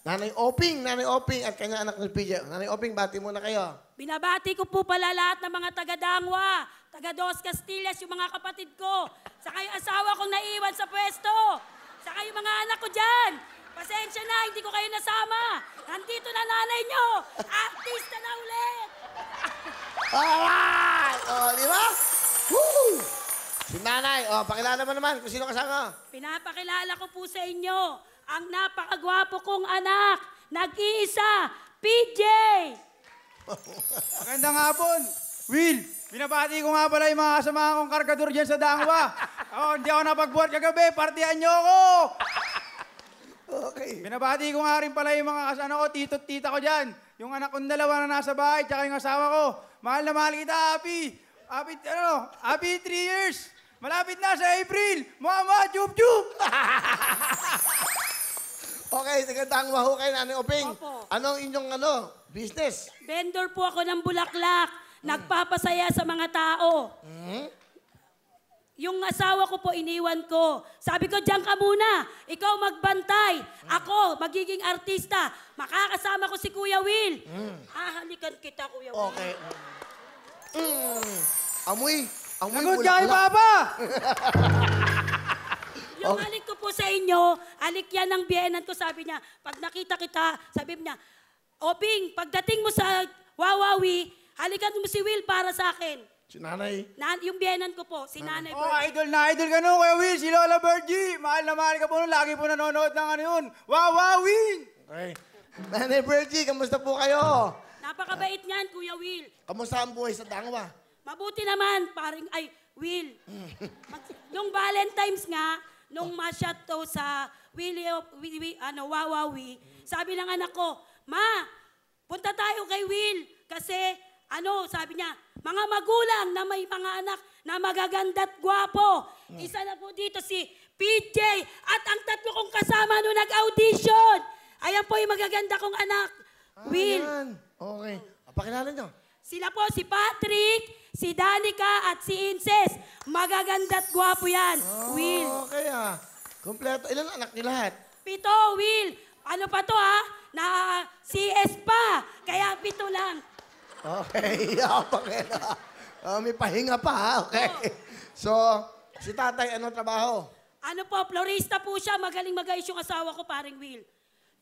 Nanay Oping at kanyang anak ni PJ. Nanay Oping, bati muna kayo. Binabati ko po pala lahat ng mga taga-Dangwa, taga-Dos Castillas, yung mga kapatid ko. Saka yung asawa kong naiwan sa pwesto. Saka yung mga anak ko dyan. Pasensya na, hindi ko kayo nasama. Nandito na nanay nyo. Artista na ulit. Alright! O, di ba? Woo! Si nanay, pakilala mo naman kung sino kasama. Pinapakilala ko po sa inyo ang napakagwapo kong anak. Nag-iisa, PJ. Magandang hapon. Will, binabati ko nga pala yung mga kasama kong kargador dyan sa Dangwa. Hindi ako napagbuhat kagabi, partihan nyo ako. Okay. Binabati ko nga rin pala yung mga kasama ko, tito at tita ko dyan. Yung anak kong dalawa na nasa bahay, tsaka yung asawa ko. Mahal na mahal kita, happy 3 years. Malapit na sa April. Mama, chup-chup. Okay, nagandang maho kayo, Nanay Oping. Opo. Anong inyong business? Vendor po ako ng bulaklak. Nagpapasaya sa mga tao. Yung asawa ko po, iniwan ko. Sabi ko, diyan ka muna. Ikaw magbantay. Ako, magiging artista. Makakasama ko si Kuya Will. Hahalikan kita, Kuya Will. Okay. Amoy Sagot ka kay Papa. Yung halik ko po sa inyo, halik yan ng biyenan ko, sabi niya. Pag nakita kita, sabi niya, Oping, pagdating mo sa Wawawi, halikan mo si Will para sa akin. Si nanay. Yung biyenan ko po, si Nanay Virgie. Idol na idol ka nun, Kuya Will. Si Lola Virgie. Mahal na mahal ka po nun. Lagi po nanonood ng ano yun. Wawawin! Okay. Nanay Virgie, kamusta po kayo? Napakabait niyan, Kuya Will. Kamusta ang buhay sa Dangwa? Mabuti naman, Will. Yung Valentine's nga, nung ma-shot to sa Wawawi, sabi ng anak ko, Ma, punta tayo kay Will. Kasi, sabi niya, mga magulang na may mga anak na magaganda at gwapo. Isa na po dito si PJ at ang tatlo kong kasama nung nag-audition. Ayan po yung magaganda kong anak, Will. Ayan. Okay. Pakilala nyo. Sila po si Patrick, si Danica at si Inces. Magaganda at gwapo yan, Will. Okay Kompleto. Ilan anak niyo lahat? 7, Will. Ano pa to na CS pa. Kaya 7 lang. Okay. May pahinga pa Okay. So, si tatay, anong trabaho? Ano po, florista po siya. Magaling mag-ayos yung asawa ko, paring Will.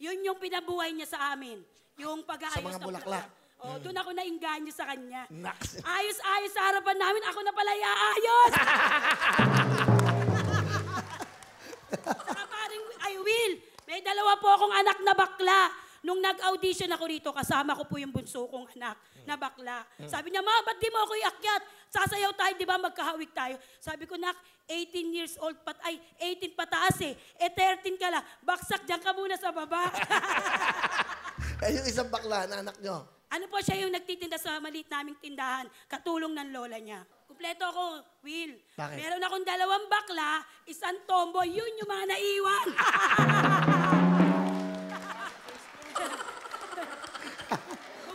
Yun yung pinabuhay niya sa amin. Yung pag-aayos Sa mga bulaklak. Doon ako nainganyo sa kanya. Naks. Ayos-ayos sa harapan namin. Ako na pala iaayos. Saka paring, Will, may 2 po akong anak na bakla. Nung nag-audition ako rito, kasama ko po yung bunso kong anak na bakla. Sabi niya, Ma, ba't di mo ako iakyat? Sasayaw tayo, di ba? Magkahawig tayo. Sabi ko, Nak, 18 years old, 18 pataas 13 ka lang. Baksak, dyan ka muna sa baba. Yung isang bakla na anak nyo? Ano po siya yung nagtitinda sa maliit naming tindahan, katulong ng lola niya. Kumpleto ako, Will. Bakit? Meron akong 2 bakla, 1 tomboy, yun yung mga naiwan.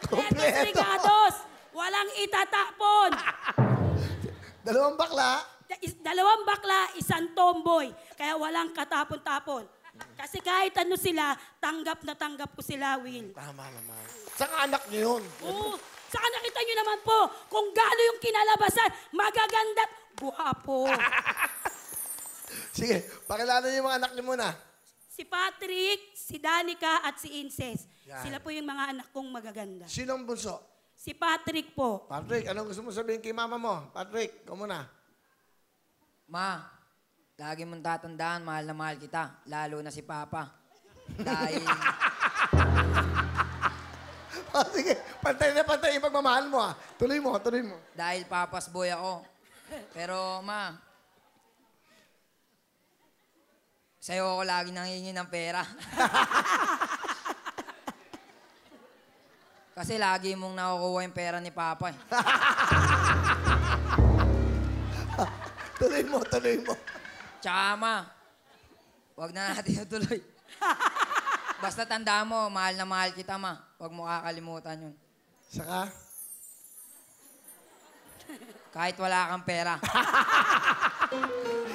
Kumpletos regados, walang itatapon. 2 bakla? 2 bakla, 1 tomboy, kaya walang katapon-tapon. Kasi kahit ano sila, tanggap na tanggap ko sila, Will. Tama naman. Saan anak nyo yun? Oo. Saka nakita nyo naman po kung gaano yung kinalabasan, magaganda at guwapo. Sige, pakilala niyo yung mga anak niyo muna. Si Patrick, si Danica at si Inces. Yan. Sila po yung mga anak kong magaganda. Sinong bunso? Si Patrick po. Patrick, anong gusto mo sabihin kay mama mo? Patrick, ikaw muna. Ma, lagi mong tatandaan, mahal na mahal kita. Lalo na si Papa. Dahil... Sige, pantay na pantay yung pagmamahal mo Tuloy mo. Dahil Papa's boy ako. Pero, Ma, sa'yo ako lagi nangingi ng pera. Kasi lagi mong nakukuha yung pera ni Papa eh. Tuloy mo. Tsaka, Ma, huwag na natin ituloy. Basta tandaan mo, mahal na mahal kita, Ma. Huwag mo kakalimutan yun. Saka? Kahit wala kang pera.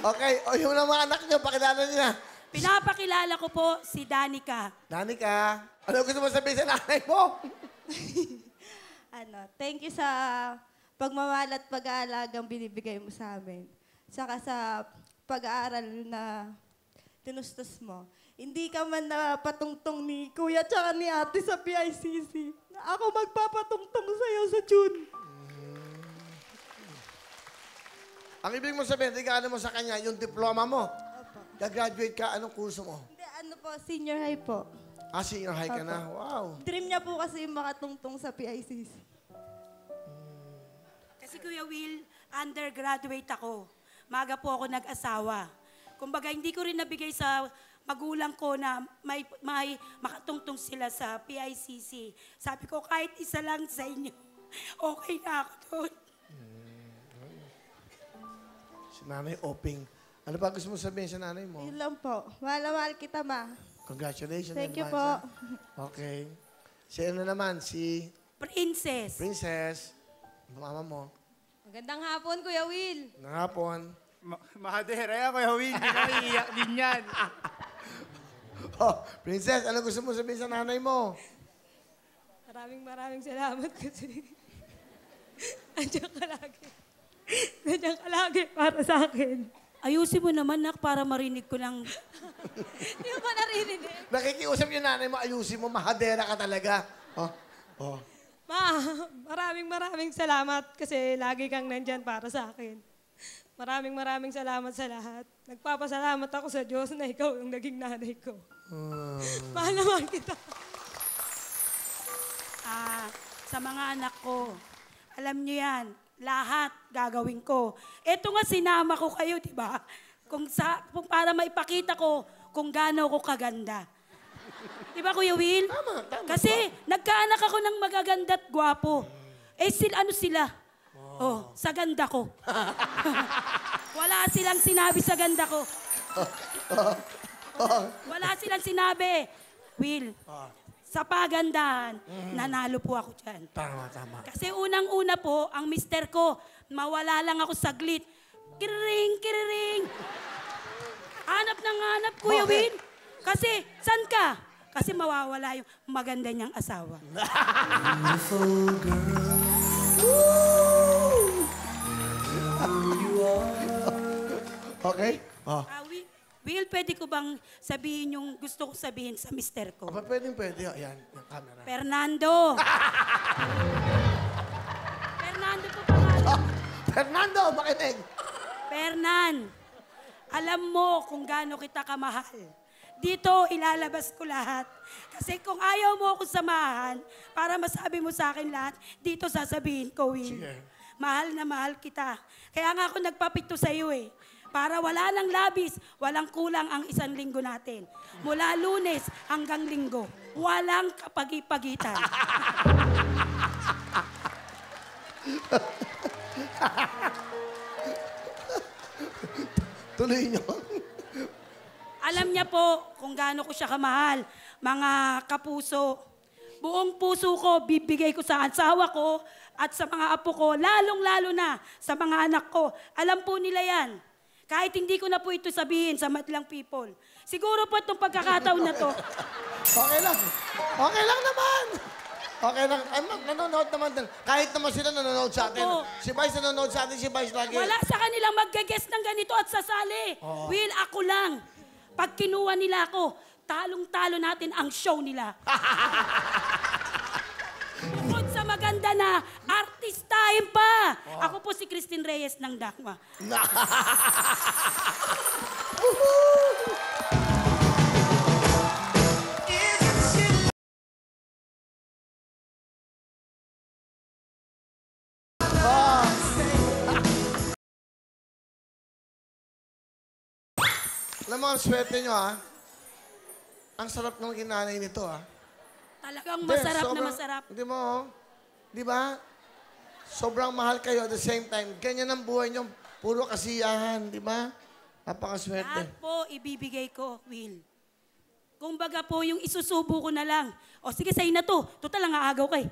Okay, yung mga anak niyo, pakilala niyo na. Pinapakilala ko po si Danica. Danica, ano gusto mo sabihin sa nanay mo? Thank you sa pagmamahal at pag-aalagang binibigay mo sa amin. Saka sa pag-aaral na tinustos mo. Hindi ka man napatungtong ni Kuya tsaka ni Ate sa PICC. Ako magpapatungtong sa'yo sa June. Ang ibig mo sabihin, regalo mo sa kanya yung diploma mo. Opo. Gagraduate ka, anong kurso mo? Hindi, senior high po. Ah, senior high ka na. Wow. Dream niya po kasi makatungtong sa PICC. Kasi Kuya Will, undergraduate ako. Maga po ako nag-asawa. Kumbaga, hindi ko rin nabigay sa magulang ko na may makatungtong sila sa PICC. Sabi ko, kahit isa lang sa inyo, okay na ako doon. Si nanay Oping. Ano ba gusto mo sabihin sa nanay mo? Yun lang po. Mahal na mahal kita, ma. Congratulations. Thank you advance, po. ah. Okay. Si ano naman? Si Princess. Princess. Mama mo. Magandang hapon, Kuya Will. Nangapon. Mahadera yan, Kuya Will. Hindi kami iiyak din yan. Oh, Princess, ano gusto mo sabihin sa nanay mo? Maraming salamat kasi nandiyan ka lagi. Nandiyan ka lagi para sa akin. Ayusin mo naman, nak, para marinig ko lang. Hindi mo ba narinig? Nakikiusap yung nanay mo, ayusin mo, mahadera ka talaga. Oh, oh. Ma, maraming salamat kasi lagi kang nandyan para sa akin. Maraming salamat sa lahat. Nagpapasalamat ako sa Diyos na ikaw yung naging nanay ko. Mahal naman kita. Sa mga anak ko, alam niyo yan, lahat gagawin ko. Ito nga, sinama ko kayo, di ba? Kung para maipakita ko kung gaano ko kaganda. Di ba, Kuya Will? Tama. Kasi nagkaanak ako ng magaganda at gwapo. Ano sila? Oh, sa ganda ko. Wala silang sinabi sa ganda ko. Wala silang sinabi. Will, sa pagandahan, nanalo po ako dyan. Tama. Kasi unang-una po, ang mister ko, mawala lang ako saglit. Kiriring. Hanap ng hanap, Kuya Bakit? Will. Kasi, san ka? Kasi mawawala yung maganda niyang asawa. Okay? Oh. Will, pwede ko bang sabihin yung gusto ko sabihin sa mister ko? Aba, pwede. Ayan, yung camera. Fernando! Fernando po pangalan. Oh, Fernando, makinig. Fernan, alam mo kung gaano kita kamahal. Dito, ilalabas ko lahat. Kasi kung ayaw mo ako samahan, para masabi mo sa akin lahat, dito sasabihin ko, Will. Sige. Mahal na mahal kita. Kaya nga ako nagpapito sa iyo eh. Para wala ng labis, walang kulang ang 1 linggo natin. Mula Lunes hanggang Linggo, walang kapagi-pagitan. Tuloy nyo. Alam niya po kung gaano ko siya kamahal, mga kapuso. Buong puso ko, bibigay ko sa asawa ko at sa mga apo ko, lalong-lalo na sa mga anak ko. Alam po nila yan. Kahit hindi ko na po ito sabihin sa madlang people. Siguro po itong pagkakataon na to. Okay lang. Okay lang naman. Okay lang. Ay, nanonood naman din. Kahit naman sila nanonood sa atin. Opo. Si Vice nanonood sa atin, si Vice lagi. Wala sa kanilang mag-guess ng ganito at sasali. Will, ako lang. Pag kinuha nila ako, talong-talo natin ang show nila. Bukod sa maganda na, artistahin pa. Ako po si Christine Reyes ng Dangwa. Alam mo, ang swerte nyo, ha? Ang sarap ng ginanay nito, ha? Talagang Hindi, masarap na sobrang- masarap. Hindi mo, oh. Di ba? Sobrang mahal kayo at the same time. Ganyan ang buhay nyo. Puro kasiyahan, di ba? Napakaswerte. Lahat po ibibigay ko, Will. Kumbaga po, yung isusubo ko na lang. O sige, sa'yo na to. Total lang aagaw kay.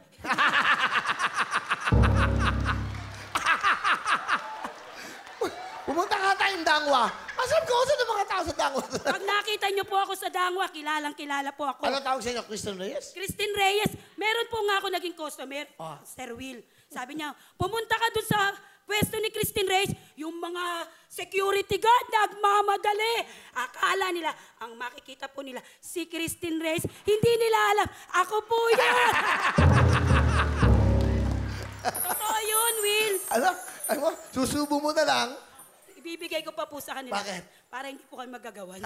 Pumunta ka tayong Dangwa. Masarap ko sa mga tao sa dangwa. Pag nakita niyo po ako sa Dangwa, kilalang-kilala po ako. Ano tawag sa inyo? Christian Reyes? Christine Reyes, meron po nga ako naging customer, Sir Will. Sabi niya, pumunta ka dun sa pwesto ni Christine Reyes, yung mga security guard nagmamadali. Akala nila, ang makikita po nila, si Christine Reyes, hindi nila alam, ako po yan. Totoo yun, Will. Ano mo? Susubo mo na lang. Ibibigay ko pa po sa kanila. Bakit? Para hindi po kayo magagawa.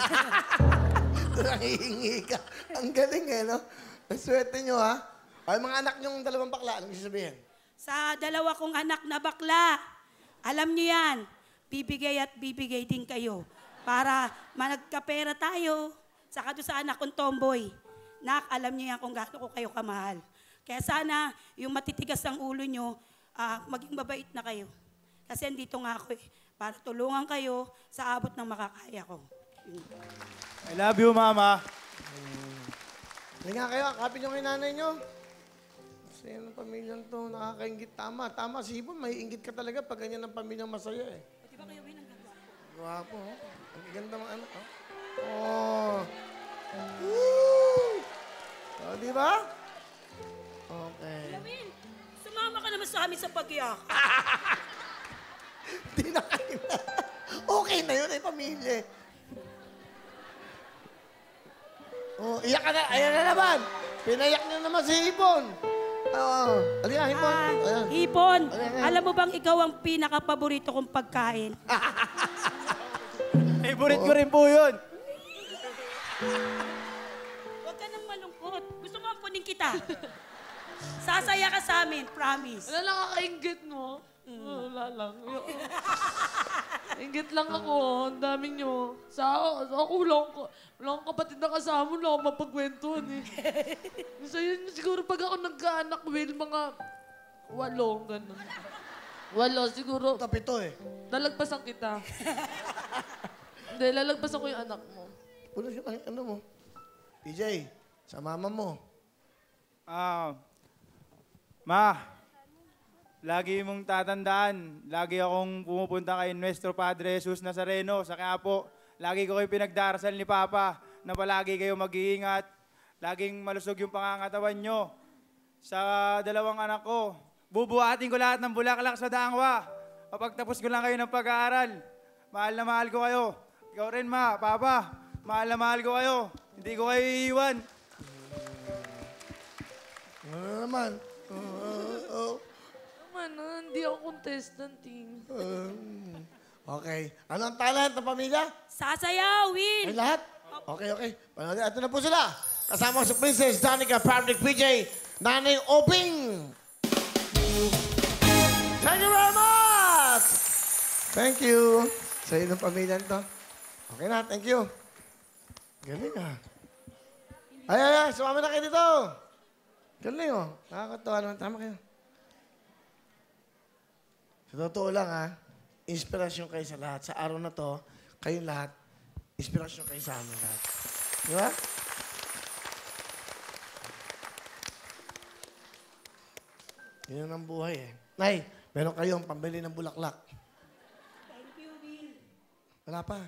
Nangihingi ka. Ang galing eh, no? Ang swerte nyo, ha? Ay, mga anak nyong dalawang bakla, anong sasabihin? Sa dalawa kong anak na bakla, alam niyo yan, bibigay at bibigay din kayo. Para managkapera tayo. Saka doon sa anak kong tomboy. Nak, alam niyo yan kung gaano ko kayo kamahal. Kaya sana, yung matitigas ang ulo nyo, maging mabait na kayo. Kasi andito nga ako eh. Para tulungan kayo sa abot ng makakaya ko. I love you, Mama. Hindi nga kayo, kapin nyo kay nanay nyo. Kasi yung pamilyang to, nakakaingit. Tama, si Ibon, may ingit ka talaga pag ganyan ang pamilyang masaya eh. Di ba kayo ang gagawa? Guwapo, oh. Ang ganda mga anak, oh. Oh. Woo! Oh, di ba? Okay. Will, sumama ka naman sa amin sa pagyak. Di na kayo na. Okay na yun, ay pamilya. Oh, iyak ka na. Ayan na naman. Pinayak niyo naman si Ibon. Oo. Alina, Ibon. Ayan. Hipon, Ayan. alam mo bang ikaw ang pinaka-paborito kong pagkain? Favorite ko rin po yun. Huwag ka nang malungkot. Gusto mo ampunin kita. Sasaya ka sa amin, promise. Wala lang kakaingit mo. Wala lang. Ingit lang ako. Ang dami nyo. Ako wala akong kapatid na kasama. Wala akong mapagkwentuhan eh. So yun, siguro pag ako nagkaanak, Will, mga 8, ganun. 8, siguro. Tapito eh. Lalagpasan kita. Hindi, lalagpasan ko yung anak mo. Puno siya, ano mo? PJ, sa mama mo. Ma, lagi mong tatandaan, lagi akong pumupunta kay Nuestro Padre Jesus Nazareno sa Quiapo. Lagi ko kayo pinagdarasal ni Papa na palagi kayo mag-iingat. Laging malusog yung pangangatawan nyo. Sa dalawang anak ko, bubuhatin ko lahat ng bulaklak sa Dangwa. Kapagtapos ko lang kayo ng pag-aaral. Mahal na mahal ko kayo. Ikaw rin, Ma, Papa. Mahal na mahal ko kayo. Hindi ko kayo iiwan. Ano naman? Hindi ako contestant eh. Okay. Ano ang talent ng pamilya? Sasayaw, Will. Ay, lahat? Okay. Panoodin. Ito na po sila. Kasama ko si Princess Danica, Fabric PJ, Nanay Obing. Thank you very much! Thank you. Sa inyo ng pamilya to. Okay na, thank you. Galing ah. Ay, sumama na kayo dito. Galing oh. Nakakatawa naman. Tama kayo. Sa totoo lang ha, inspirasyon kayo sa lahat. Sa araw na to, kayong lahat, inspirasyon kayo sa amin lahat. Di ba? Yun ang buhay eh. Nay, meron kayong pambili ng bulaklak. Thank you, Will. Wala pa.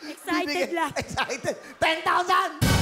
Excited lang. Excited. 10,000!